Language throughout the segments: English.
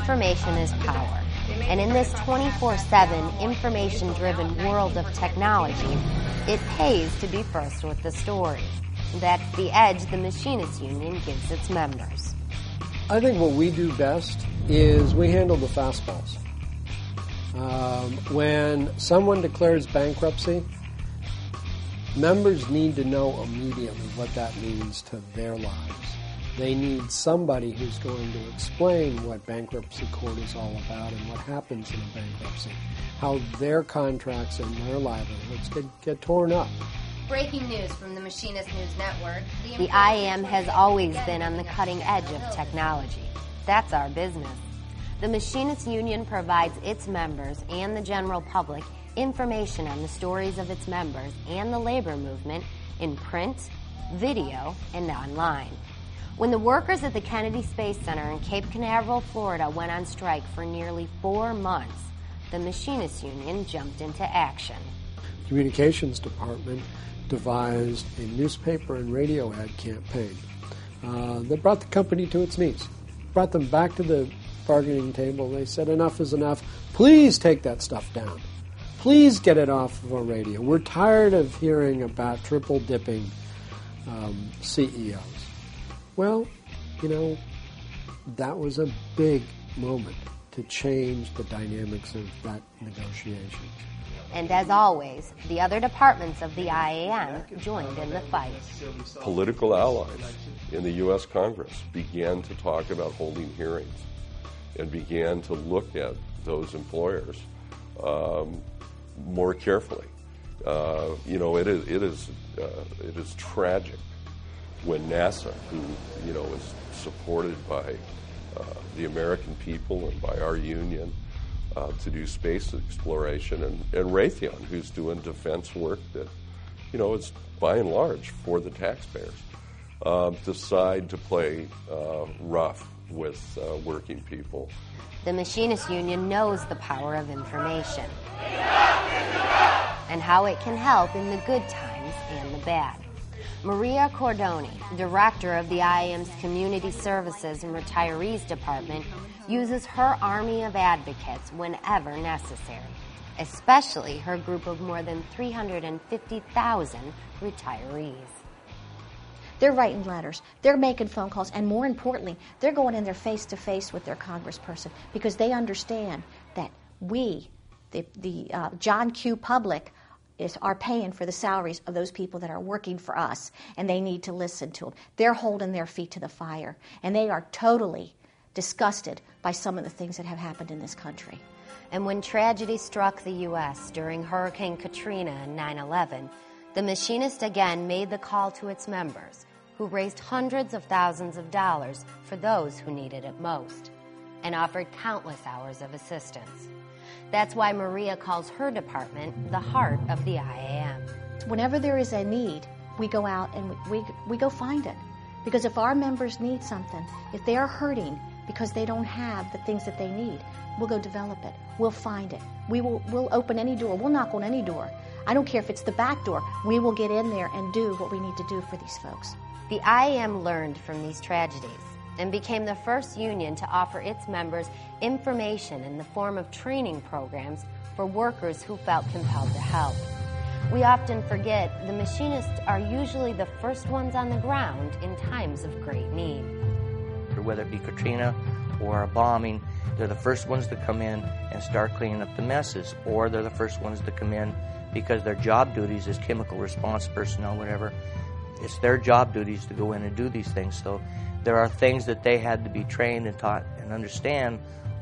Information is power. And in this 24/7 information-driven world of technology, it pays to be first with the stories. That's the edge the Machinists Union gives its members. I think what we do best is we handle the fastballs. When someone declares bankruptcy, members need to know immediately what that means to their lives. They need somebody who's going to explain what bankruptcy court is all about and what happens in a bankruptcy, how their contracts and their livelihoods get torn up. Breaking news from the Machinist News Network. The IAM has always been on the cutting edge of technology. That's our business. The Machinist Union provides its members and the general public information on the stories of its members and the labor movement in print, video, and online. When the workers at the Kennedy Space Center in Cape Canaveral, Florida went on strike for nearly 4 months, the Machinist Union jumped into action. The Communications Department devised a newspaper and radio ad campaign that brought the company to its knees, brought them back to the bargaining table. They said, enough is enough. Please take that stuff down. Please get it off of our radio. We're tired of hearing about triple-dipping CEOs. Well, that was a big moment to change the dynamics of that negotiation. And as always, the other departments of the IAM joined in the fight. Political allies in the U.S. Congress began to talk about holding hearings and began to look at those employers more carefully. It is tragic when NASA, who is supported by the American people and by our union to do space exploration, and Raytheon, who's doing defense work that is by and large for the taxpayers, decide to play rough with working people. The Machinist Union knows the power of information and how it can help in the good times and the bad. Maria Cordoni, director of the IAM's Community Services and Retirees Department, uses her army of advocates whenever necessary, especially her group of more than 350,000 retirees. They're writing letters, they're making phone calls, and more importantly, they're going in there face-to-face with their congressperson because they understand that we, the John Q. public, are paying for the salaries of those people that are working for us, and they need to listen to them. They're holding their feet to the fire, and they are totally disgusted by some of the things that have happened in this country. And when tragedy struck the U.S. during Hurricane Katrina and 9/11, the Machinist again made the call to its members, who raised hundreds of thousands of dollars for those who needed it most, and offered countless hours of assistance. That's why Maria calls her department the heart of the IAM. Whenever there is a need, we go out and we go find it. Because if our members need something, if they are hurting because they don't have the things that they need, we'll go develop it. We'll find it. We'll open any door. We'll knock on any door. I don't care if it's the back door. We will get in there and do what we need to do for these folks. The IAM learned from these tragedies and became the first union to offer its members information in the form of training programs for workers who felt compelled to help. We often forget the machinists are usually the first ones on the ground in times of great need. Whether it be Katrina or a bombing, they're the first ones to come in and start cleaning up the messes, or they're the first ones to come in because their job duties as chemical response personnel, whatever, it's their job duties to go in and do these things. So there are things that they had to be trained and taught and understand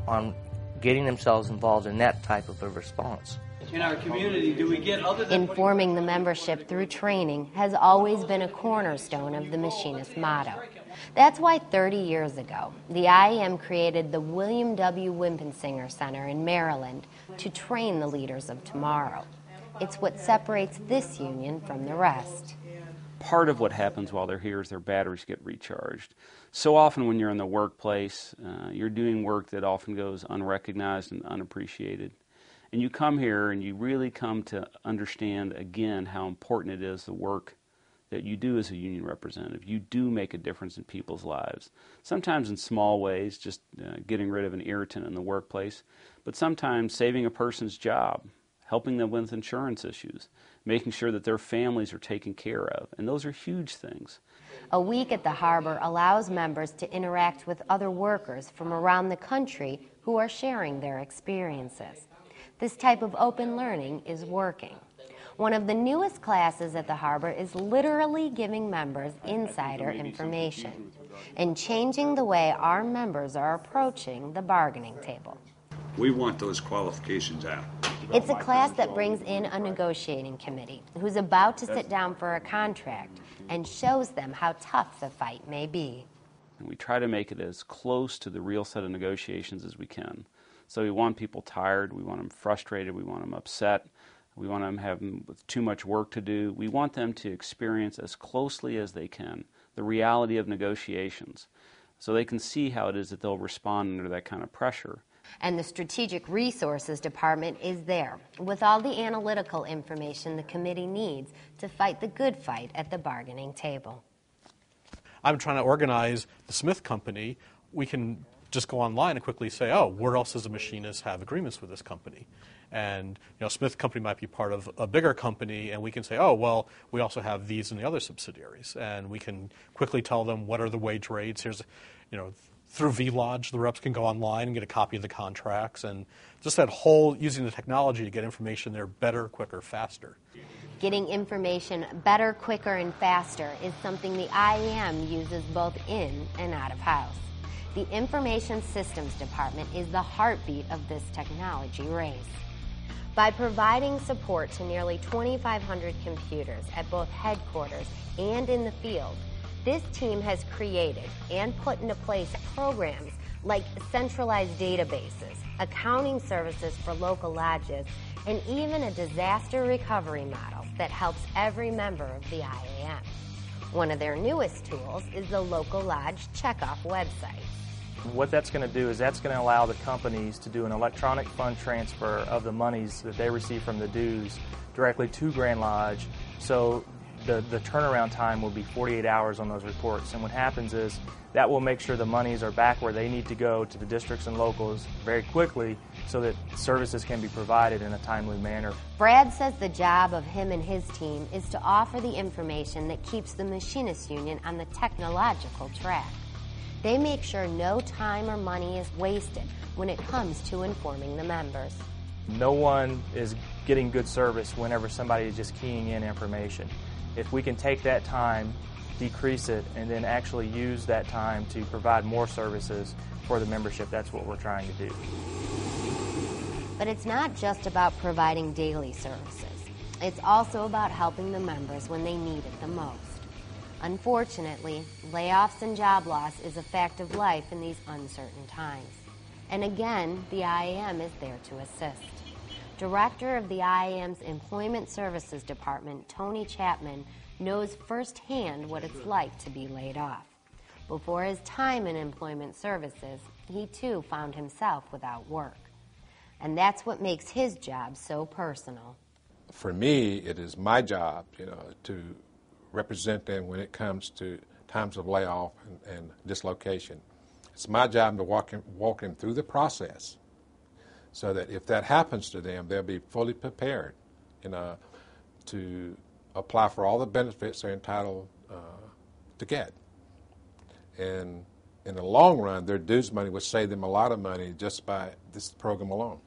on getting themselves involved in that type of a response. In our community, do we get other than informing the membership through training has always been a cornerstone of the machinist motto. That's why 30 years ago, the IAM created the William W. Wimpensinger Center in Maryland to train the leaders of tomorrow. It's what separates this union from the rest. Part of what happens while they're here is their batteries get recharged. So often when you're in the workplace, you're doing work that often goes unrecognized and unappreciated. And you come here and you really come to understand again how important it is, the work that you do as a union representative. You do make a difference in people's lives. Sometimes in small ways, just getting rid of an irritant in the workplace, but sometimes saving a person's job, helping them with insurance issues, making sure that their families are taken care of, and those are huge things. A week at the harbor allows members to interact with other workers from around the country who are sharing their experiences. This type of open learning is working. One of the newest classes at the harbor is literally giving members insider information and changing the way our members are approaching the bargaining table. We want those qualifications out. It's a class that brings in a negotiating committee who's about to sit down for a contract and shows them how tough the fight may be. And we try to make it as close to the real set of negotiations as we can. So we want people tired, we want them frustrated, we want them upset, we want them having too much work to do. We want them to experience as closely as they can the reality of negotiations so they can see how it is that they'll respond under that kind of pressure. And the Strategic Resources Department is there with all the analytical information the committee needs to fight the good fight at the bargaining table. I'm trying to organize the Smith Company. We can just go online and quickly say, oh, where else does a machinist have agreements with this company? And Smith Company might be part of a bigger company, and we can say, oh, well, we also have these in the other subsidiaries. And we can quickly tell them what are the wage rates. Here's, through vLodge, the reps can go online and get a copy of the contracts, and just that whole using the technology to get information there better, quicker, faster. Getting information better, quicker, and faster is something the IAM uses both in and out of house. The Information Systems Department is the heartbeat of this technology race. By providing support to nearly 2,500 computers at both headquarters and in the field, this team has created and put into place programs like centralized databases, accounting services for local lodges, and even a disaster recovery model that helps every member of the IAM. One of their newest tools is the Local Lodge Checkoff website. What that's going to do is that's going to allow the companies to do an electronic fund transfer of the monies that they receive from the dues directly to Grand Lodge. So the turnaround time will be 48 hours on those reports. And what happens is that will make sure the monies are back where they need to go to the districts and locals very quickly so that services can be provided in a timely manner. Brad says the job of him and his team is to offer the information that keeps the Machinists Union on the technological track. They make sure no time or money is wasted when it comes to informing the members. No one is getting good service whenever somebody is just keying in information. If we can take that time, decrease it, and then actually use that time to provide more services for the membership, that's what we're trying to do. But it's not just about providing daily services. It's also about helping the members when they need it the most. Unfortunately, layoffs and job loss is a fact of life in these uncertain times. And again, the IAM is there to assist. Director of the IAM's Employment Services Department, Tony Chapman, knows firsthand what it's like to be laid off. Before his time in employment services, he too found himself without work. And that's what makes his job so personal. For me, it is my job, to represent them when it comes to times of layoff and dislocation. It's my job to walk them through the process so that if that happens to them, they'll be fully prepared to apply for all the benefits they're entitled to get. And in the long run, their dues money would save them a lot of money just by this program alone.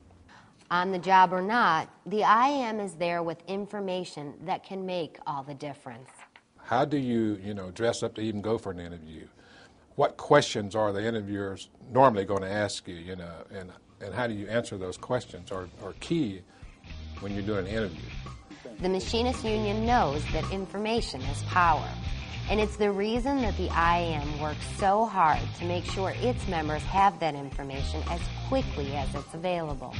On the job or not, the IAM is there with information that can make all the difference. How do you, dress up to even go for an interview? What questions are the interviewers normally going to ask you, and how do you answer those questions are key when you're doing an interview. The Machinists Union knows that information is power, and it's the reason that the IAM works so hard to make sure its members have that information as quickly as it's available.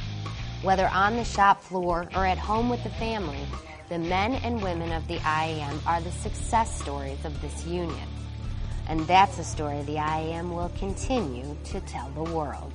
Whether on the shop floor or at home with the family, the men and women of the IAM are the success stories of this union. And that's a story the IAM will continue to tell the world.